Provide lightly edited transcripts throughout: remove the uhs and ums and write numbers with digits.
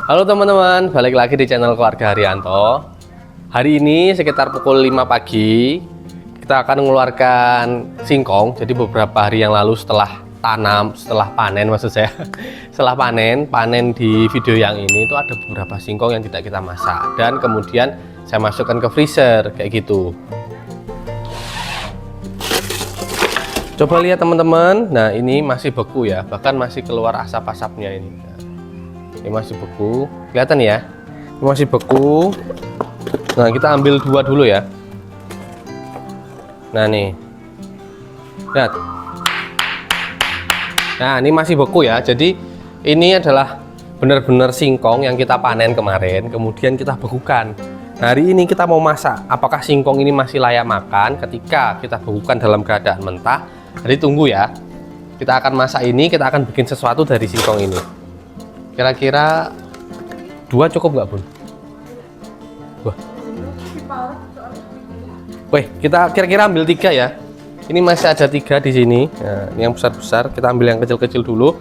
Halo teman-teman, balik lagi di channel Keluarga Haryanto. Hari ini sekitar pukul 5 pagi kita akan mengeluarkan singkong. Jadi beberapa hari yang lalu setelah panen maksud saya setelah panen di video yang ini itu ada beberapa singkong yang tidak kita masak dan kemudian saya masukkan ke freezer kayak gitu. Coba lihat teman-teman, nah ini masih beku ya, bahkan masih keluar asap-asapnya ini. Ini masih beku, kelihatan ya, ini masih beku. Nah kita ambil dua dulu ya. Nah nih, lihat. Nah ini masih beku ya, jadi ini adalah benar-benar singkong yang kita panen kemarin, kemudian kita bekukan. Nah, hari ini kita mau masak, apakah singkong ini masih layak makan ketika kita bekukan dalam keadaan mentah. Jadi tunggu ya, kita akan masak ini, kita akan bikin sesuatu dari singkong ini. Kira-kira 2 cukup nggak Bun? Wah. Weh, kita kira-kira ambil 3 ya. Ini masih ada 3 di sini. Nah, ini yang besar-besar, kita ambil yang kecil-kecil dulu.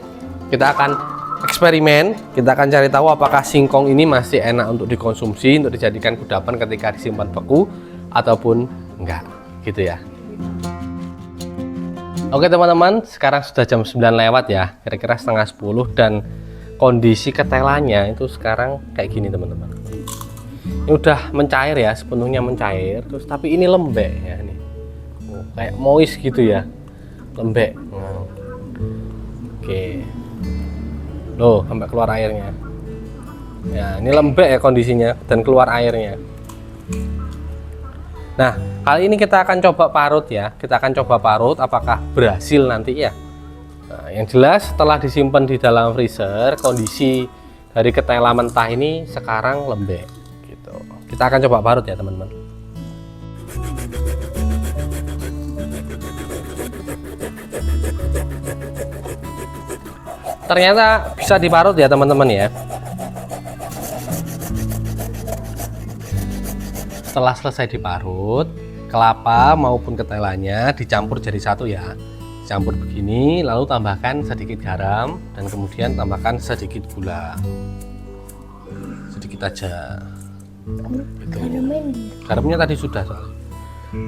Kita akan eksperimen, kita akan cari tahu apakah singkong ini masih enak untuk dikonsumsi, untuk dijadikan kudapan ketika disimpan beku ataupun enggak, gitu ya. Oke teman-teman, sekarang sudah jam 9 lewat ya, kira-kira setengah 10 dan kondisi ketelannya itu sekarang kayak gini teman-teman. Ini udah mencair ya, sepenuhnya mencair, terus tapi ini lembek ya nih. Kayak moist gitu ya, lembek. Oke. Loh, sampai keluar airnya. Ya, ini lembek ya kondisinya dan keluar airnya. Nah, kali ini kita akan coba parut ya. Kita akan coba parut apakah berhasil nanti ya. Nah, yang jelas setelah disimpan di dalam freezer, kondisi dari ketela mentah ini sekarang lembek gitu. Kita akan coba parut ya, teman-teman. Ternyata bisa diparut ya, teman-teman ya. Setelah selesai diparut, kelapa maupun ketelanya dicampur jadi satu ya. Campur begini, lalu tambahkan sedikit garam dan kemudian tambahkan sedikit gula. Sedikit aja. Gitu. Garamnya tadi sudah soalnya.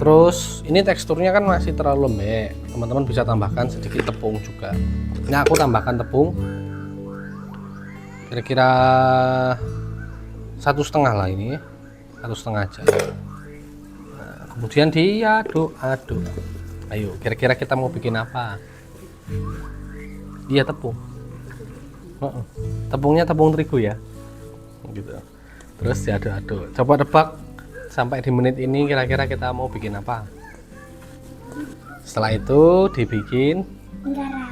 Terus ini teksturnya kan masih terlalu lembek. Teman-teman bisa tambahkan sedikit tepung juga. Nah, aku tambahkan tepung. Kira-kira 1,5 lah ini. 1,5 aja. Nah, kemudian diaduk-aduk. Ayo, kira-kira kita mau bikin apa? Iya, tepung. Tepungnya tepung terigu ya. Gitu. Terus diaduk-aduk. Coba tebak sampai di menit ini kira-kira kita mau bikin apa? Setelah itu dibikin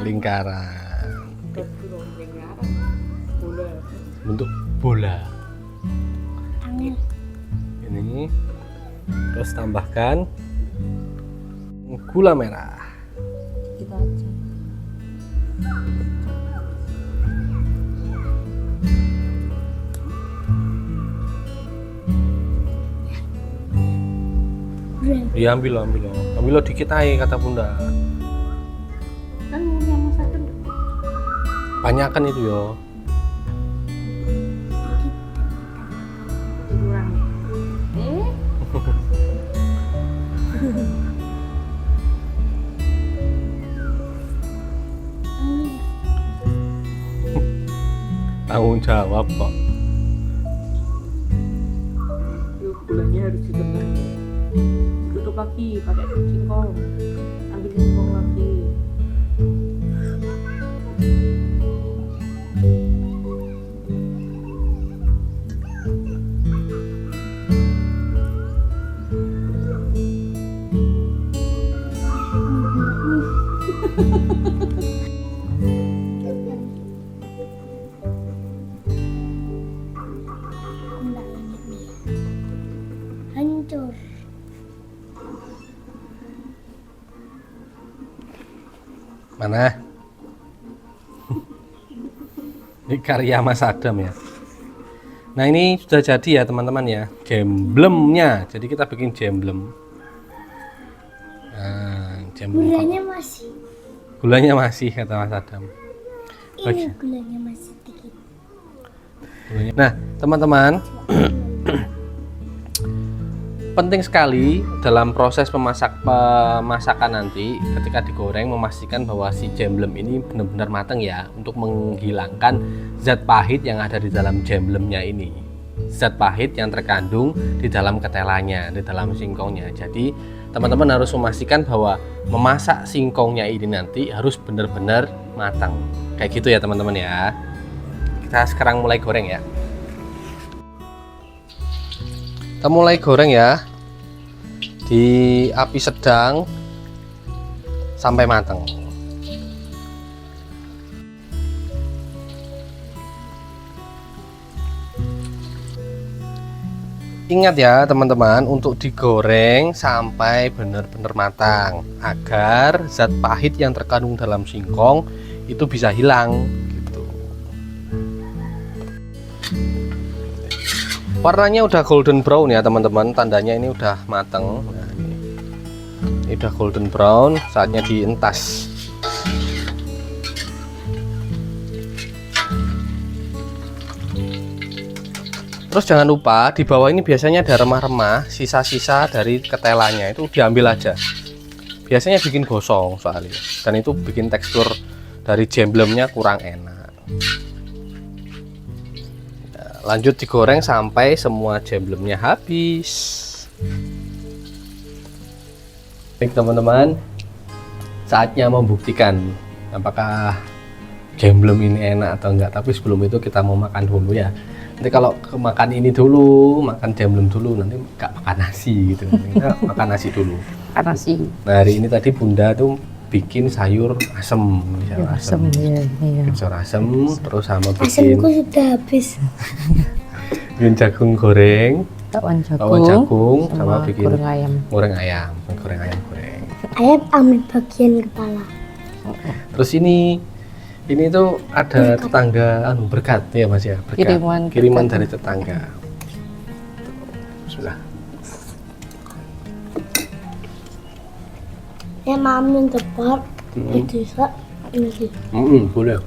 lingkaran. Bentuk bola. Ini terus tambahkan gula merah. Kita aja. Ya ambil lo dikit aja kata bunda. Kan yang masakan Banyak kan itu yo. kurang. Tanggung jawab kok. Yuk, gulanya harus ditekan. Tutup lagi pakai singkong. Ambil singkong lagi. Hancur. Mana? Ini karya Mas Adam ya. Nah ini sudah jadi ya teman-teman ya, jemblemnya. Jadi kita bikin jemblem. Nah, jemblem. Gulanya masih. Gulanya masih kata Mas Adam. Ini gulanya masih sedikit. Nah, teman-teman, penting sekali dalam proses pemasakan nanti ketika digoreng memastikan bahwa si jemblem ini benar-benar matang ya, untuk menghilangkan zat pahit yang ada di dalam jemblemnya ini, zat pahit yang terkandung di dalam ketelanya, di dalam singkongnya. Jadi teman-teman harus memastikan bahwa memasak singkongnya ini nanti harus benar-benar matang kayak gitu ya teman-teman ya. Kita sekarang mulai goreng ya. Kita mulai goreng ya di api sedang sampai matang. Ingat ya teman-teman, untuk digoreng sampai benar-benar matang agar zat pahit yang terkandung dalam singkong itu bisa hilang gitu. Warnanya udah golden brown ya teman-teman, tandanya ini udah mateng. Nah, ini udah golden brown, saatnya dientas. Terus jangan lupa di bawah ini biasanya ada remah-remah, sisa-sisa dari ketelanya itu diambil aja. Biasanya bikin gosong soalnya, dan itu bikin tekstur dari jemblemnya kurang enak. Lanjut digoreng sampai semua jemblemnya habis. Baik teman-teman, saatnya membuktikan apakah jemblem ini enak atau enggak. Tapi sebelum itu kita mau makan dulu ya. Nanti kalau makan ini dulu, makan jemblem dulu, nanti enggak makan nasi gitu. Kita makan nasi dulu. Makan nasi. Nah, hari ini tadi Bunda tuh bikin sayur asem, Asam ya, iya. bikin sayur asem, terus sama bikin Asamku sudah habis. bikin jagung goreng, Bakwan bakwan jagung, sama sama bikin goreng ayam. goreng ayam goreng. Ayam ambil bagian kepala. Terus ini tuh ada tetangga berkat ya Mas ya, berkat. Kiriman dari tetangga. Sudah. Ya mami yang tepat. Itu bisa ini. Boleh.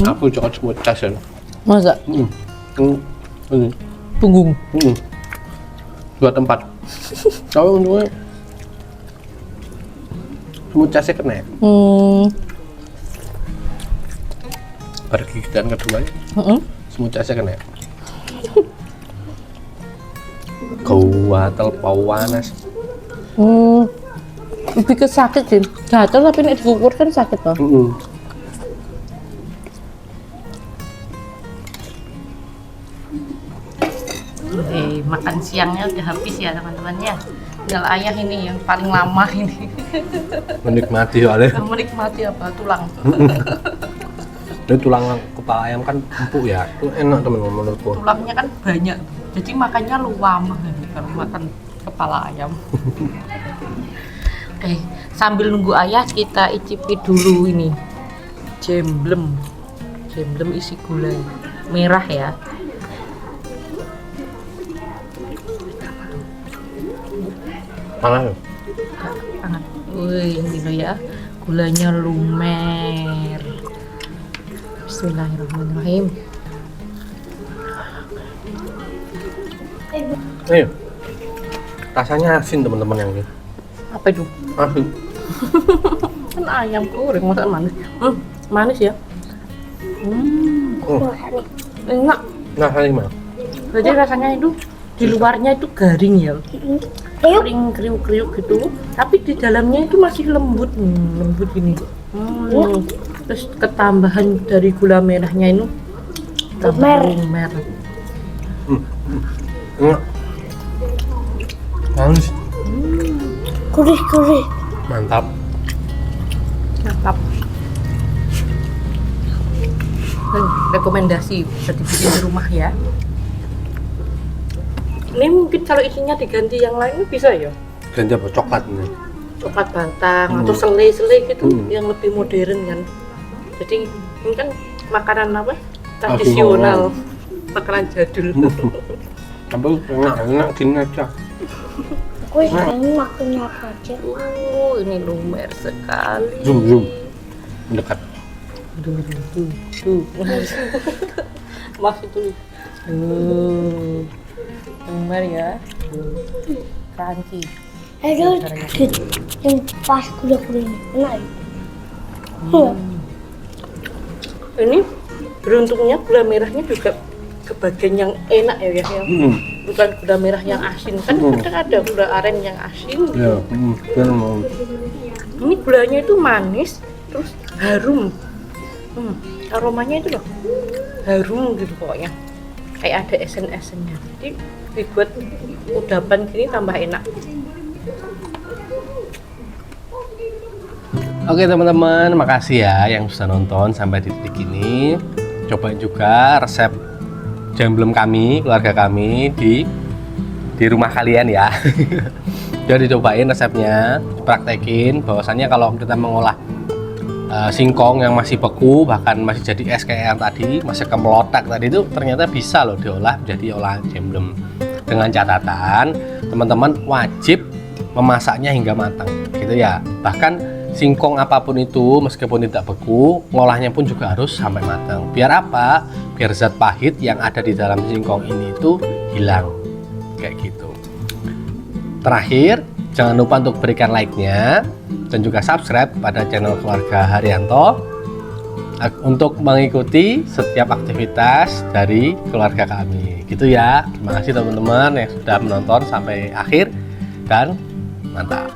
Aku cocok semua casan. Masa? Ini. Punggung. Dua tempat. Kalau untungnya semut casnya kena. Pada gigitan kedua semut casnya kena. Gatel panas. Lebih ke sakit sih. Gatel tapi nek dikukur kan sakit toh. Makan siangnya udah habis ya teman-teman ya. Tinggal ayah ini yang paling lama ini. Menikmati soalnya. Menikmati apa tulang. Ini tulang kepala ayam kan empuk ya. Itu enak teman-teman menurutku. Tulangnya kan banyak. Jadi makannya luam kalau makan kepala ayam. Oke, sambil nunggu ayah kita icipi dulu ini. Jemblem isi gulai merah ya. Panas. Panas. Wih, ini loh ya. Gulanya lumer. Bismillahirrahmanirrahim. Ayo. Rasanya asin teman-teman yang ini. Apa itu? Asin. Kan ayam goreng masa manis. Manis ya. Enak. Nah, ini gimana? Jadi rasanya itu di luarnya itu garing ya. Ayo. Kering kriuk-kriuk gitu. Tapi di dalamnya itu masih lembut, lembut gini. Terus ketambahan dari gula merahnya itu lumer. Enak. Manis. Gurih. Mantap. Mantap. Rekomendasi bisa dibikin di rumah ya. Ini mungkin kalau isinya diganti yang lain bisa ya? Ganti apa? Coklat ini. Coklat batang atau selai gitu yang lebih modern kan. Jadi ini kan makanan apa? Tradisional, makanan jadul. Tapi enak gini aja. Aku ingin makannya apa aja. Ini lumer sekali. Zoom mendekat. Tuh. Maksud dulu. Lumer ya. Crunchy. Aduh, yang pas gula-gula ini enak ya. Ini beruntungnya gula merahnya juga ke bagian yang enak ya, ya. Bukan gula merah yang asin. Kan kadang ada gula aren yang asin. Ya, Ini gulanya itu manis, terus harum. Aromanya itu loh harum gitu pokoknya. Kayak ada esen-esennya. Jadi dibuat kudapan gini tambah enak. Oke teman-teman, makasih ya yang sudah nonton sampai di titik ini. Cobain juga resep jamblem kami, keluarga kami di rumah kalian ya. Jadi cobain resepnya, praktekin bahwasannya kalau kita mengolah singkong yang masih beku, bahkan masih jadi es kayak yang tadi, masih kemelotak tadi itu ternyata bisa loh diolah menjadi olahan jamblem. Dengan catatan teman-teman wajib memasaknya hingga matang gitu ya. Bahkan singkong apapun itu meskipun tidak beku, ngolahnya pun juga harus sampai matang. Biar apa? Biar zat pahit yang ada di dalam singkong ini itu hilang. Kayak gitu. Terakhir, jangan lupa untuk berikan like-nya dan juga subscribe pada channel Keluarga Haryanto untuk mengikuti setiap aktivitas dari keluarga kami. Gitu ya. Terima kasih teman-teman yang sudah menonton sampai akhir dan mantap.